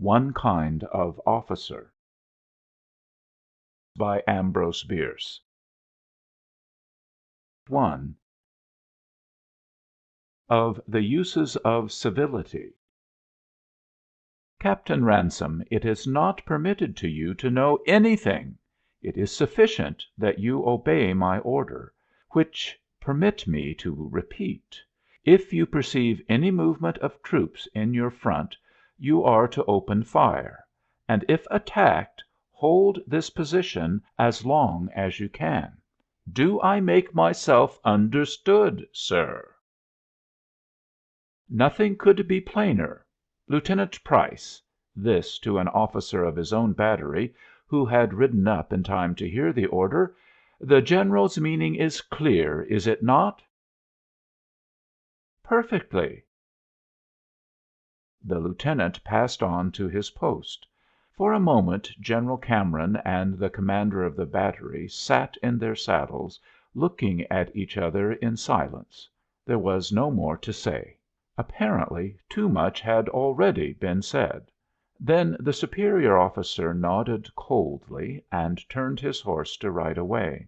One Kind of Officer by Ambrose Bierce. 1. Of the Uses of Civility. Captain Ransome, it is not permitted to you to know anything. It is sufficient that you obey my order, which, permit me to repeat, if you perceive any movement of troops in your front, you are to open fire, and if attacked, hold this position as long as you can. Do I make myself understood, sir? Nothing could be plainer. Lieutenant Price, this to an officer of his own battery, who had ridden up in time to hear the order, the general's meaning is clear, is it not? Perfectly. The lieutenant passed on to his post. For a moment General Cameron and the commander of the battery sat in their saddles, looking at each other in silence. There was no more to say. Apparently too much had already been said. Then the superior officer nodded coldly and turned his horse to ride away.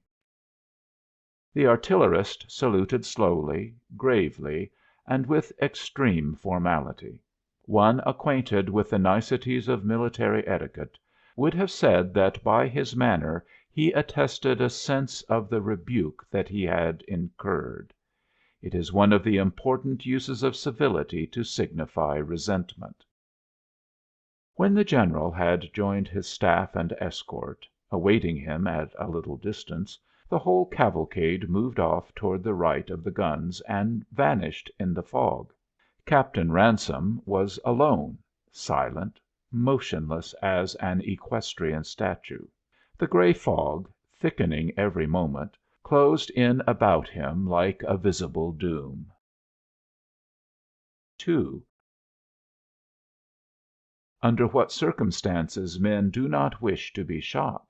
The artillerist saluted slowly, gravely, and with extreme formality. One acquainted with the niceties of military etiquette would have said that by his manner he attested a sense of the rebuke that he had incurred. It is one of the important uses of civility to signify resentment. When the general had joined his staff and escort, awaiting him at a little distance, the whole cavalcade moved off toward the right of the guns and vanished in the fog. Captain Ransome was alone, silent, motionless as an equestrian statue. The gray fog, thickening every moment, closed in about him like a visible doom. 2. Under what circumstances men do not wish to be shot.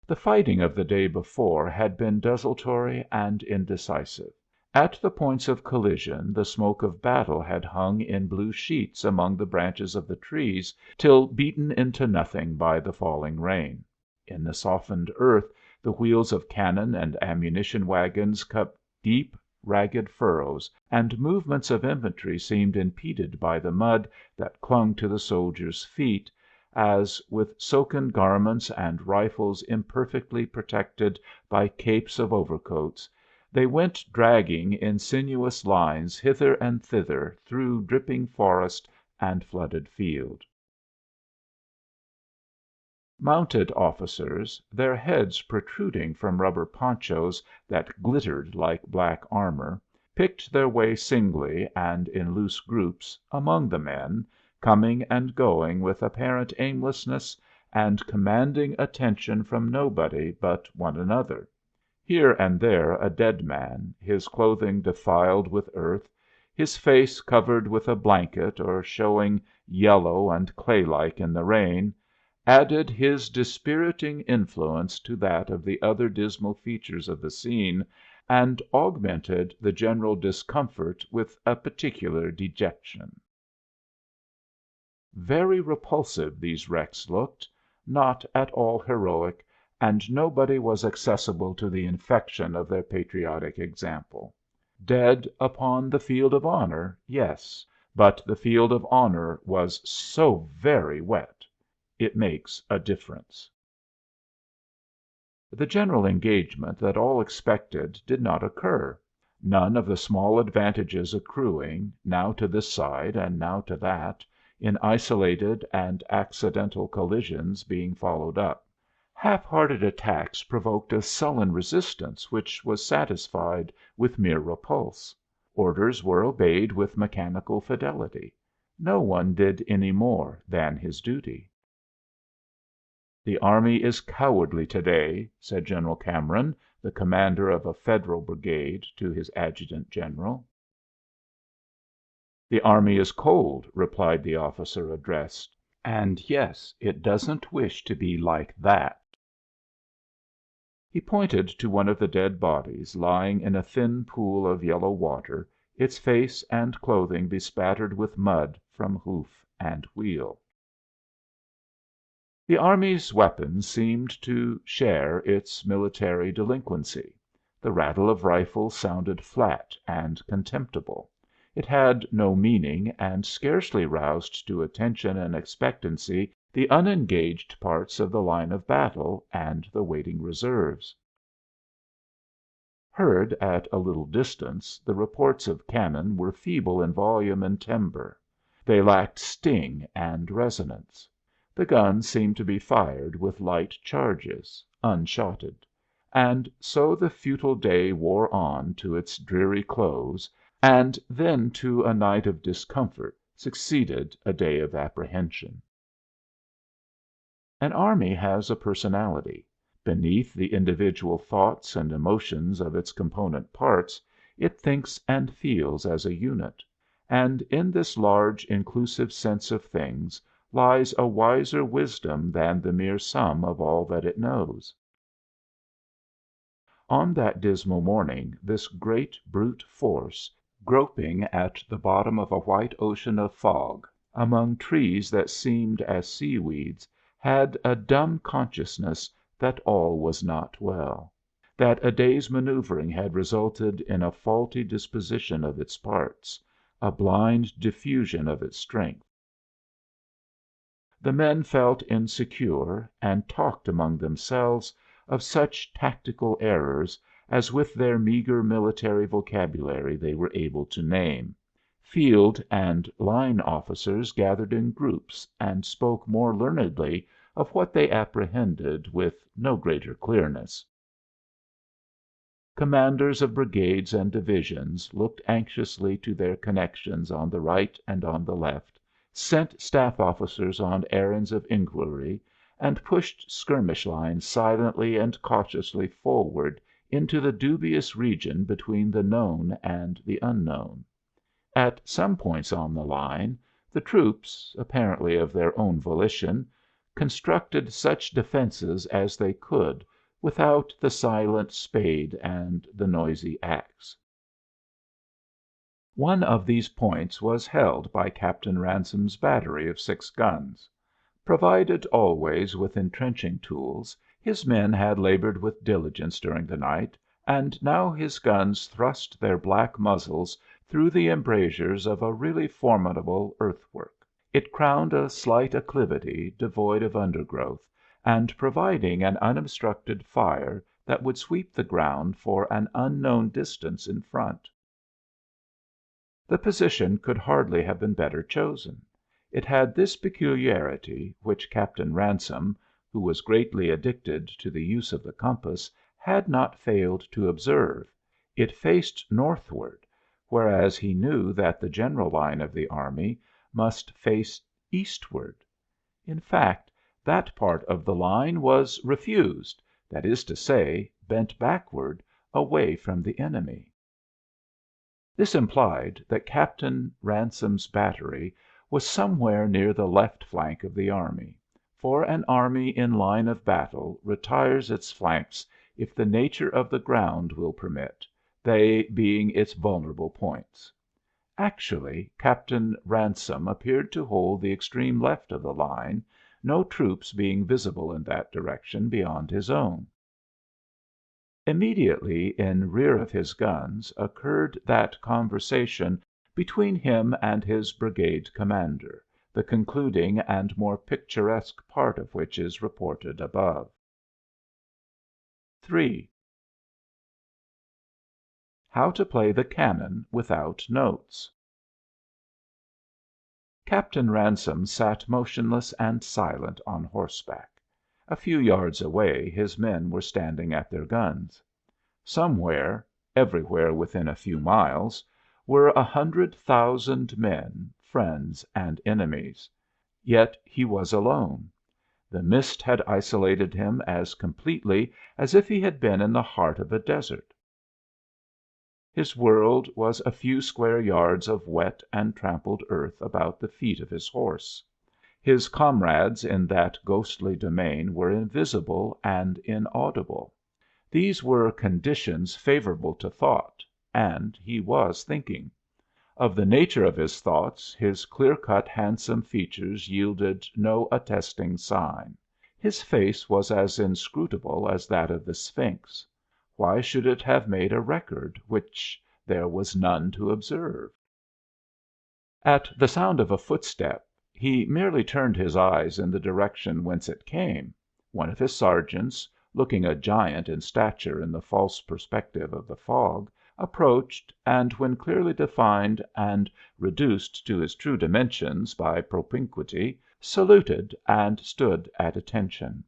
The fighting of the day before had been desultory and indecisive. At the points of collision the smoke of battle had hung in blue sheets among the branches of the trees till beaten into nothing by the falling rain. In the softened earth the wheels of cannon and ammunition wagons cut deep, ragged furrows, and movements of infantry seemed impeded by the mud that clung to the soldiers' feet, as, with soaken garments and rifles imperfectly protected by capes of overcoats, they went dragging in sinuous lines hither and thither through dripping forest and flooded field. Mounted officers, their heads protruding from rubber ponchos that glittered like black armor, picked their way singly and in loose groups among the men, coming and going with apparent aimlessness and commanding attention from nobody but one another. Here and there a dead man, his clothing defiled with earth, his face covered with a blanket or showing yellow and clay-like in the rain, added his dispiriting influence to that of the other dismal features of the scene, and augmented the general discomfort with a particular dejection. Very repulsive these wrecks looked, not at all heroic, and nobody was accessible to the infection of their patriotic example. Dead upon the field of honor, yes, but the field of honor was so very wet. It makes a difference. The general engagement that all expected did not occur, none of the small advantages accruing, now to this side and now to that, in isolated and accidental collisions being followed up. Half-hearted attacks provoked a sullen resistance which was satisfied with mere repulse. Orders were obeyed with mechanical fidelity. No one did any more than his duty. "The army is cowardly to-day," said General Cameron, the commander of a Federal brigade, to his adjutant general. "The army is cold," replied the officer addressed, "and yes, it doesn't wish to be like that." He pointed to one of the dead bodies lying in a thin pool of yellow water, its face and clothing bespattered with mud from hoof and wheel. The army's weapons seemed to share its military delinquency. The rattle of rifles sounded flat and contemptible. It had no meaning, and scarcely roused to attention and expectancy the unengaged parts of the line of battle and the waiting reserves. Heard at a little distance, the reports of cannon were feeble in volume and timbre. They lacked sting and resonance. The guns seemed to be fired with light charges, unshotted. And so the futile day wore on to its dreary close, and then to a night of discomfort succeeded a day of apprehension. An army has a personality. Beneath the individual thoughts and emotions of its component parts it thinks and feels as a unit, and in this large inclusive sense of things lies a wiser wisdom than the mere sum of all that it knows. On that dismal morning this great brute force, groping at the bottom of a white ocean of fog, among trees that seemed as seaweeds, had a dumb consciousness that all was not well; that a day's maneuvering had resulted in a faulty disposition of its parts, a blind diffusion of its strength. The men felt insecure, and talked among themselves of such tactical errors as with their meager military vocabulary they were able to name. Field and line officers gathered in groups and spoke more learnedly of what they apprehended with no greater clearness. Commanders of brigades and divisions looked anxiously to their connections on the right and on the left, sent staff officers on errands of inquiry, and pushed skirmish lines silently and cautiously forward into the dubious region between the known and the unknown. At some points on the line the troops, apparently of their own volition, constructed such defenses as they could without the silent spade and the noisy axe. One of these points was held by Captain Ransome's battery of 6 guns. Provided always with entrenching tools, his men had labored with diligence during the night, and now his guns thrust their black muzzles through the embrasures of a really formidable earthwork. It crowned a slight acclivity devoid of undergrowth, and providing an unobstructed fire that would sweep the ground for an unknown distance in front. The position could hardly have been better chosen. It had this peculiarity, which Captain Ransome, who was greatly addicted to the use of the compass, had not failed to observe. It faced northward, whereas he knew that the general line of the army must face eastward. In fact, that part of the line was refused, that is to say, bent backward, away from the enemy. This implied that Captain Ransome's battery was somewhere near the left flank of the army, for an army in line of battle retires its flanks if the nature of the ground will permit, they being its vulnerable points. Actually, Captain Ransome appeared to hold the extreme left of the line, no troops being visible in that direction beyond his own. Immediately in rear of his guns occurred that conversation between him and his brigade commander, the concluding and more picturesque part of which is reported above. 3. How to play the cannon without notes. Captain Ransome sat motionless and silent on horseback. A few yards away his men were standing at their guns. Somewhere, everywhere within a few miles, were 100,000 men, friends and enemies. Yet he was alone. The mist had isolated him as completely as if he had been in the heart of a desert. His world was a few square yards of wet and trampled earth about the feet of his horse. His comrades in that ghostly domain were invisible and inaudible. These were conditions favorable to thought, and he was thinking. Of the nature of his thoughts his clear-cut, handsome features yielded no attesting sign. His face was as inscrutable as that of the Sphinx. Why should it have made a record which there was none to observe? At the sound of a footstep he merely turned his eyes in the direction whence it came. One of his sergeants, looking a giant in stature in the false perspective of the fog, approached, and when clearly defined and reduced to his true dimensions by propinquity, saluted and stood at attention.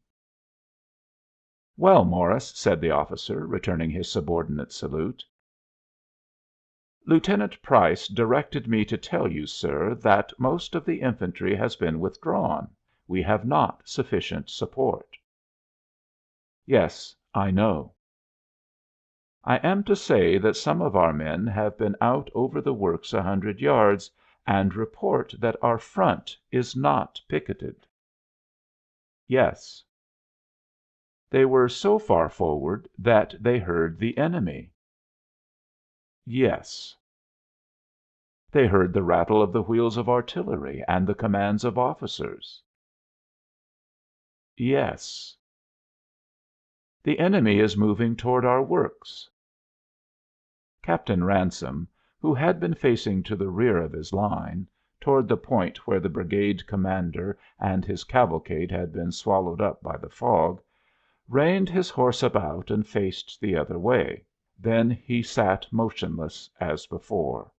"Well, Morris," said the officer, returning his subordinate's salute. "Lieutenant Price directed me to tell you, sir, that most of the infantry has been withdrawn. We have not sufficient support." "Yes, I know." "I am to say that some of our men have been out over the works 100 yards, and report that our front is not picketed." "Yes." "They were so far forward that they heard the enemy." "Yes." "They heard the rattle of the wheels of artillery and the commands of officers." "Yes." "The enemy is moving toward our works." Captain Ransome, who had been facing to the rear of his line, toward the point where the brigade commander and his cavalcade had been swallowed up by the fog, reined his horse about and faced the other way. Then he sat motionless as before.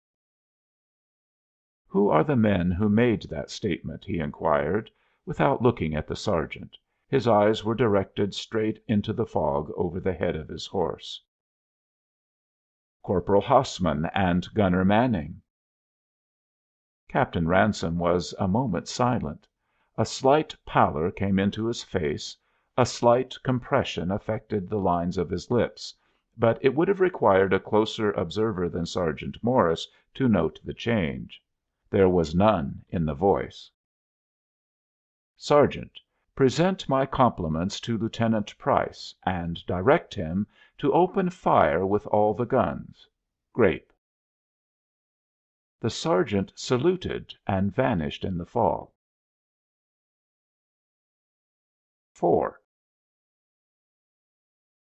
"Who are the men who made that statement?" he inquired, without looking at the sergeant. His eyes were directed straight into the fog over the head of his horse. "Corporal Hausman and Gunner Manning." Captain Ransome was a moment silent. A slight pallor came into his face, a slight compression affected the lines of his lips, but it would have required a closer observer than Sergeant Morris to note the change. There was none in the voice. "Sergeant, present my compliments to Lieutenant Price, and direct him to open fire with all the guns. Grape." The sergeant saluted and vanished in the fog. 4.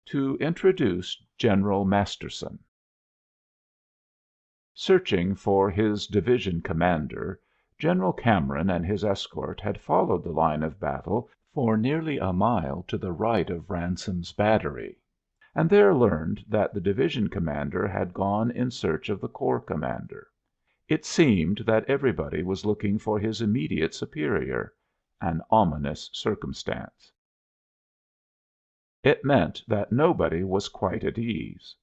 To introduce General Masterson. Searching for his division commander, General Cameron and his escort had followed the line of battle for nearly a mile to the right of Ransome's battery, and there learned that the division commander had gone in search of the corps commander. It seemed that everybody was looking for his immediate superior, an ominous circumstance. It meant that nobody was quite at ease.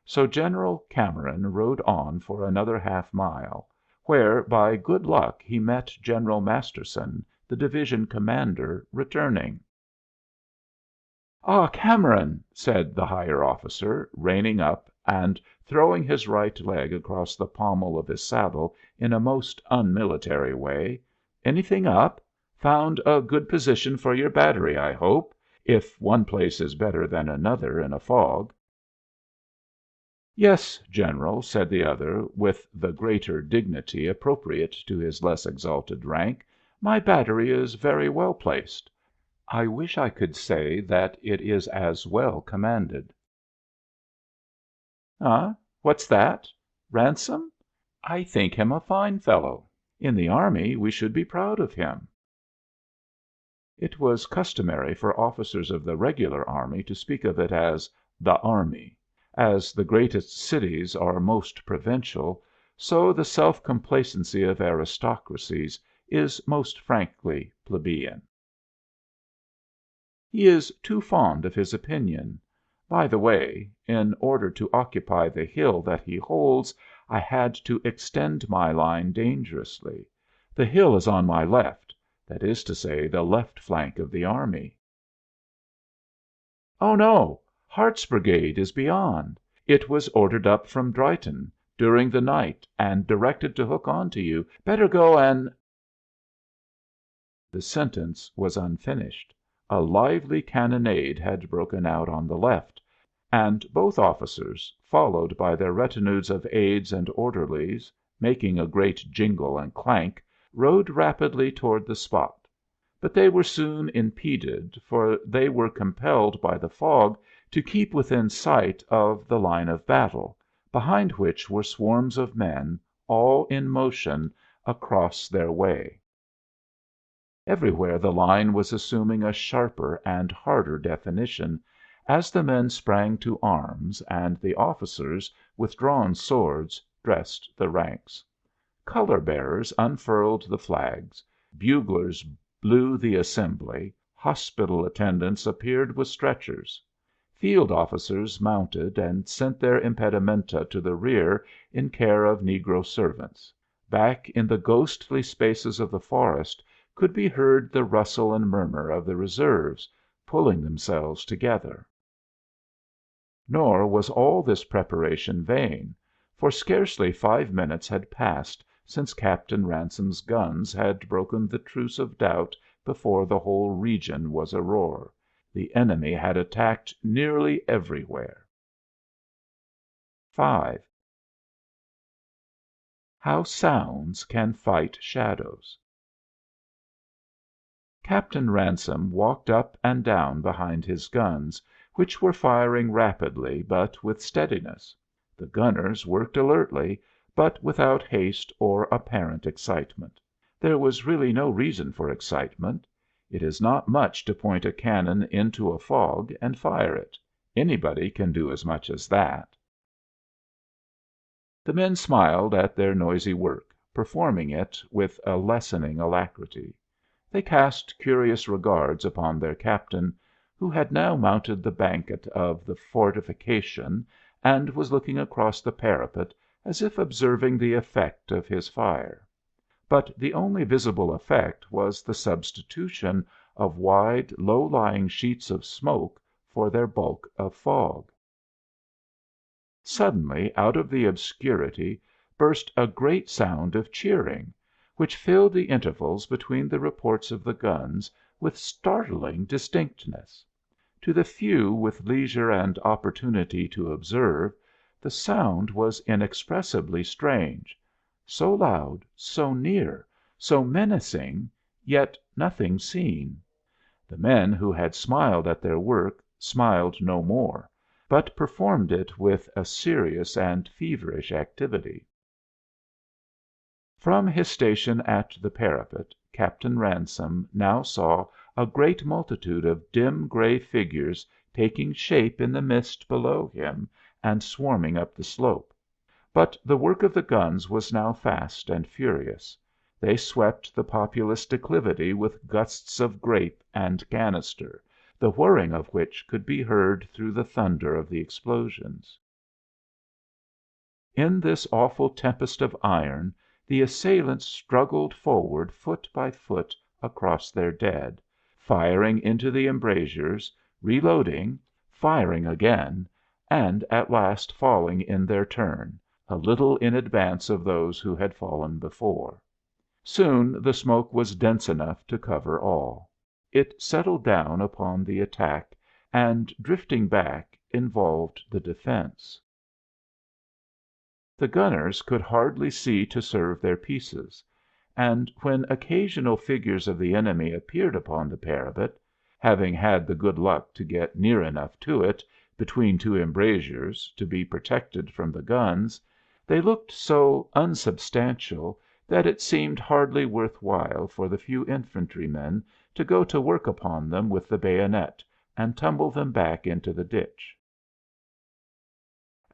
So General Cameron rode on for another half-mile, where by good luck he met General Masterson, the division commander, returning. "Ah, Cameron," said the higher officer, reining up and throwing his right leg across the pommel of his saddle in a most unmilitary way, "anything up? Found a good position for your battery, I hope, if one place is better than another in a fog." "Yes, General," said the other, with the greater dignity appropriate to his less exalted rank, "my battery is very well placed. I wish I could say that it is as well commanded." "Huh? What's that? Ransome? I think him a fine fellow. In the army we should be proud of him." It was customary for officers of the regular army to speak of it as "the army." As the greatest cities are most provincial, so the self-complacency of aristocracies is most frankly plebeian. He is too fond of his opinion. By the way, in order to occupy the hill that he holds, I had to extend my line dangerously. The hill is on my left, that is to say, the left flank of the army. "Oh no. Hart's brigade is beyond. It was ordered up from Dryton during the night and directed to hook on to you. Better go and—" The sentence was unfinished. A lively cannonade had broken out on the left, and both officers, followed by their retinues of aides and orderlies, making a great jingle and clank, rode rapidly toward the spot, but they were soon impeded, for they were compelled by the fog to keep within sight of the line of battle, behind which were swarms of men, all in motion, across their way. Everywhere the line was assuming a sharper and harder definition, as the men sprang to arms and the officers, with drawn swords, dressed the ranks. Color bearers unfurled the flags, buglers blew the assembly, hospital attendants appeared with stretchers. Field officers mounted and sent their impedimenta to the rear in care of negro servants. Back in the ghostly spaces of the forest could be heard the rustle and murmur of the reserves, pulling themselves together. Nor was all this preparation vain, for scarcely 5 minutes had passed since Captain Ransome's guns had broken the truce of doubt before the whole region was aroar. The enemy had attacked nearly everywhere. 5. How sounds can fight shadows. Captain Ransome walked up and down behind his guns, which were firing rapidly but with steadiness. The gunners worked alertly, but without haste or apparent excitement. There was really no reason for excitement. It is not much to point a cannon into a fog and fire it. Anybody can do as much as that. The men smiled at their noisy work, performing it with a lessening alacrity. They cast curious regards upon their captain, who had now mounted the banquet of the fortification and was looking across the parapet as if observing the effect of his fire. But the only visible effect was the substitution of wide, low-lying sheets of smoke for their bulk of fog. Suddenly, out of the obscurity burst a great sound of cheering, which filled the intervals between the reports of the guns with startling distinctness. To the few with leisure and opportunity to observe, the sound was inexpressibly strange, so loud, so near, so menacing, yet nothing seen. The men who had smiled at their work smiled no more, but performed it with a serious and feverish activity. From his station at the parapet, Captain Ransome now saw a great multitude of dim gray figures taking shape in the mist below him and swarming up the slope. But the work of the guns was now fast and furious. They swept the populous declivity with gusts of grape and canister, the whirring of which could be heard through the thunder of the explosions. In this awful tempest of iron the assailants struggled forward foot by foot across their dead, firing into the embrasures, reloading, firing again, and at last falling in their turn, a little in advance of those who had fallen before. Soon the smoke was dense enough to cover all. It settled down upon the attack, and, drifting back, involved the defense. The gunners could hardly see to serve their pieces, and when occasional figures of the enemy appeared upon the parapet, having had the good luck to get near enough to it, between two embrasures, to be protected from the guns, they looked so unsubstantial that it seemed hardly worth while for the few infantrymen to go to work upon them with the bayonet and tumble them back into the ditch.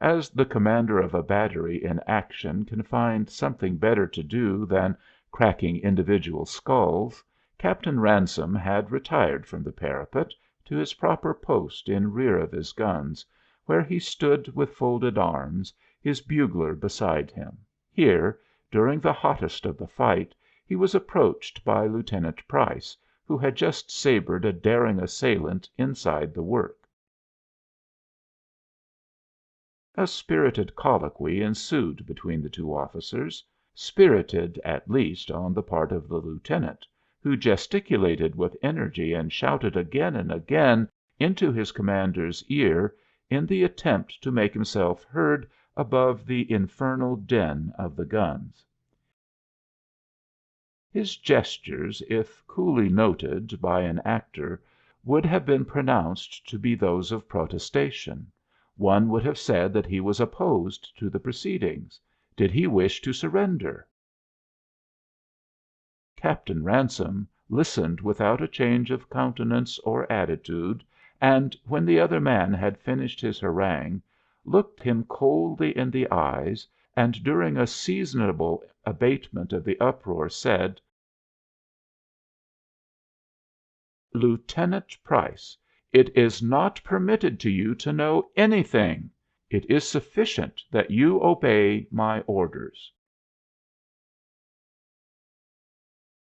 As the commander of a battery in action can find something better to do than cracking individual skulls, Captain Ransome had retired from the parapet to his proper post in rear of his guns, where he stood with folded arms, his bugler beside him. Here, during the hottest of the fight, he was approached by Lieutenant Price, who had just sabred a daring assailant inside the work. A spirited colloquy ensued between the two officers, spirited at least on the part of the lieutenant, who gesticulated with energy and shouted again and again into his commander's ear in the attempt to make himself heard above the infernal din of the guns. His gestures, if coolly noted by an actor, would have been pronounced to be those of protestation. One would have said that he was opposed to the proceedings. Did he wish to surrender? Captain Ransome listened without a change of countenance or attitude, and when the other man had finished his harangue, looked him coldly in the eyes, and during a seasonable abatement of the uproar said, "Lieutenant Price, it is not permitted to you to know anything. It is sufficient that you obey my orders."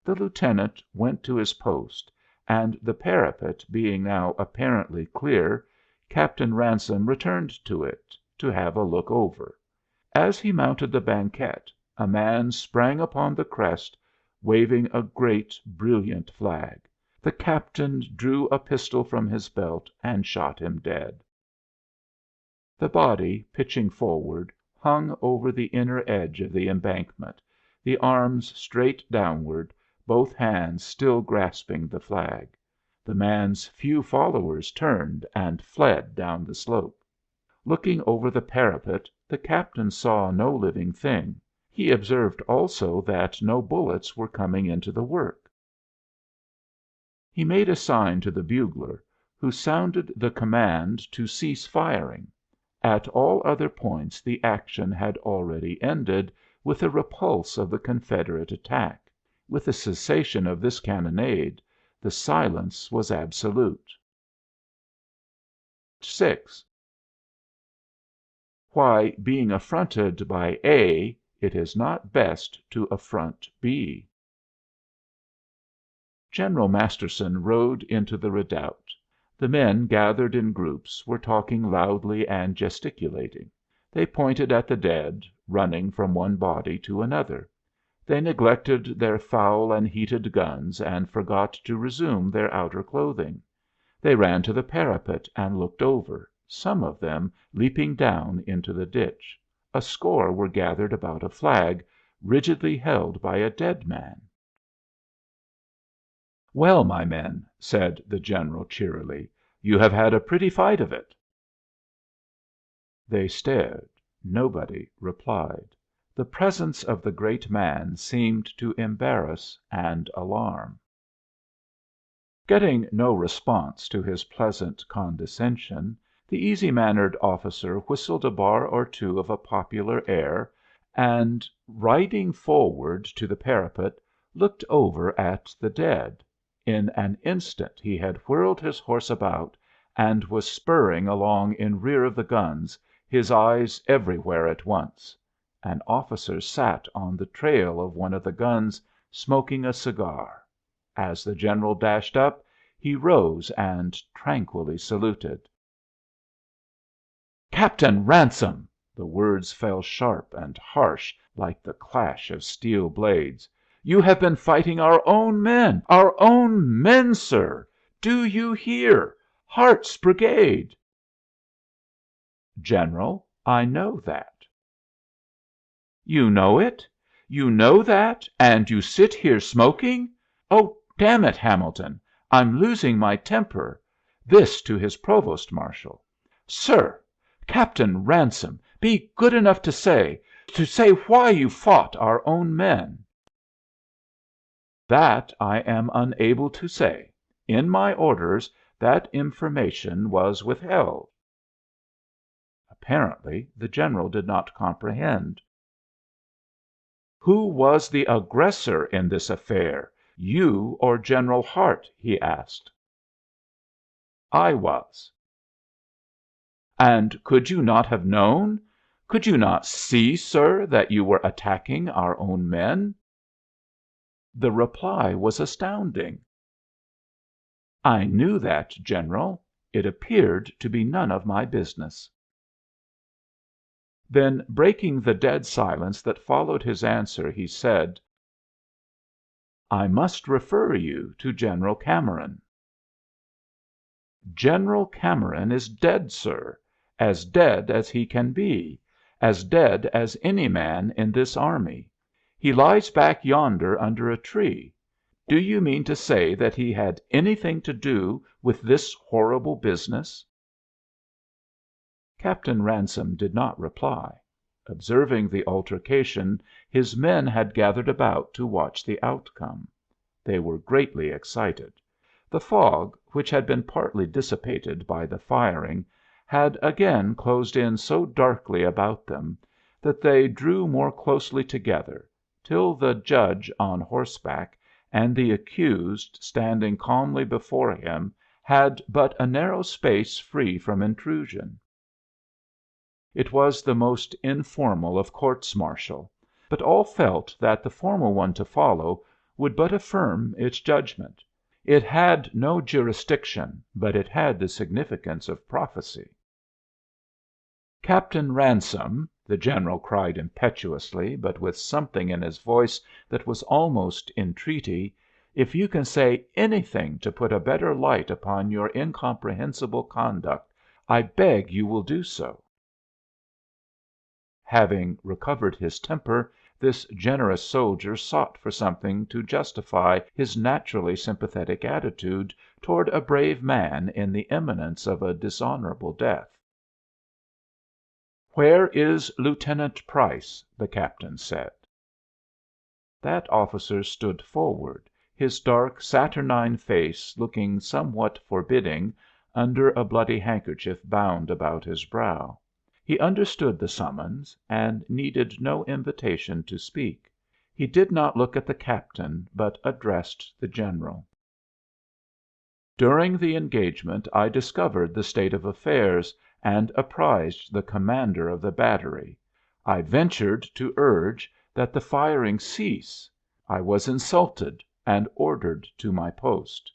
The lieutenant went to his post, and the parapet being now apparently clear, Captain Ransome returned to it to have a look over. As he mounted the banquette, a man sprang upon the crest, waving a great, brilliant flag. The captain drew a pistol from his belt and shot him dead. The body, pitching forward, hung over the inner edge of the embankment, the arms straight downward, both hands still grasping the flag. The man's few followers turned and fled down the slope. Looking over the parapet, the captain saw no living thing. He observed also that no bullets were coming into the work. He made a sign to the bugler, who sounded the command to cease firing. At all other points the action had already ended with a repulse of the Confederate attack. With the cessation of this cannonade, the silence was absolute. 6. Why, being affronted by A, it is not best to affront B. General Masterson rode into the redoubt. The men, gathered in groups, were talking loudly and gesticulating. They pointed at the dead, running from one body to another. They neglected their foul and heated guns and forgot to resume their outer clothing. They ran to the parapet and looked over, some of them leaping down into the ditch. A score were gathered about a flag, rigidly held by a dead man. "Well, my men," said the general cheerily, "you have had a pretty fight of it." They stared. Nobody replied. The presence of the great man seemed to embarrass and alarm. Getting no response to his pleasant condescension, the easy-mannered officer whistled a bar or two of a popular air, and, riding forward to the parapet, looked over at the dead. In an instant he had whirled his horse about, and was spurring along in rear of the guns, his eyes everywhere at once. An officer sat on the trail of one of the guns, smoking a cigar. As the general dashed up, he rose and tranquilly saluted. "Captain Ransome!" The words fell sharp and harsh like the clash of steel blades. "You have been fighting our own men! Our own men, sir! Do you hear? Hart's brigade!" "General, I know that." "You know it? You know that, and you sit here smoking? Oh, damn it, Hamilton! I'm losing my temper." This to his provost marshal. "Sir, Captain Ransome, be good enough to say why you fought our own men." "That I am unable to say. In my orders that information was withheld." Apparently the general did not comprehend. "Who was the aggressor in this affair, you or General Hart?" he asked. "I was." "And could you not have known? Could you not see, sir, that you were attacking our own men?" The reply was astounding. "I knew that, General. It appeared to be none of my business." Then, breaking the dead silence that followed his answer, he said, "I must refer you to General Cameron." "General Cameron is dead, sir, as dead as he can be, as dead as any man in this army. He lies back yonder under a tree. Do you mean to say that he had anything to do with this horrible business?" Captain Ransome did not reply. Observing the altercation, his men had gathered about to watch the outcome. They were greatly excited. The fog, which had been partly dissipated by the firing, had again closed in so darkly about them that they drew more closely together, till the judge on horseback and the accused standing calmly before him had but a narrow space free from intrusion. It was the most informal of courts martial, but all felt that the formal one to follow would but affirm its judgment. It had no jurisdiction, but it had the significance of prophecy. "Captain Ransome," the general cried impetuously, but with something in his voice that was almost entreaty, "if you can say anything to put a better light upon your incomprehensible conduct, I beg you will do so." Having recovered his temper, this generous soldier sought for something to justify his naturally sympathetic attitude toward a brave man in the imminence of a dishonorable death. "Where is Lieutenant Price?" the captain said. That officer stood forward, his dark, saturnine face looking somewhat forbidding under a bloody handkerchief bound about his brow. He understood the summons, and needed no invitation to speak. He did not look at the captain, but addressed the general. "During the engagement I discovered the state of affairs, and apprised the commander of the battery. I ventured to urge that the firing cease. I was insulted, and ordered to my post."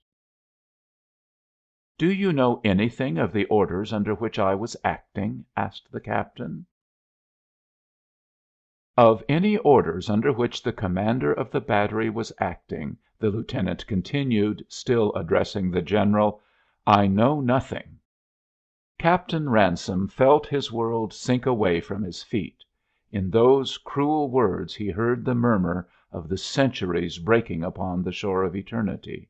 "Do you know anything of the orders under which I was acting?" asked the captain. "Of any orders under which the commander of the battery was acting," the lieutenant continued, still addressing the general, "I know nothing." Captain Ransome felt his world sink away from his feet. In those cruel words he heard the murmur of the centuries breaking upon the shore of eternity.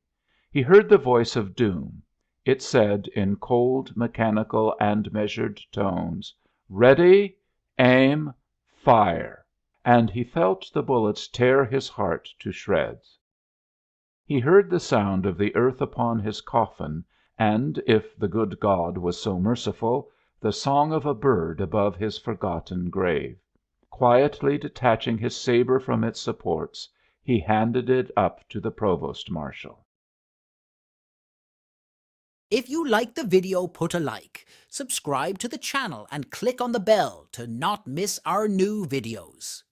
He heard the voice of doom. It said, in cold, mechanical, and measured tones, "Ready, aim, fire!" And he felt the bullets tear his heart to shreds. He heard the sound of the earth upon his coffin, and, if the good God was so merciful, the song of a bird above his forgotten grave. Quietly detaching his sabre from its supports, he handed it up to the provost marshal. If you like the video, put a like, subscribe to the channel, and click on the bell to not miss our new videos.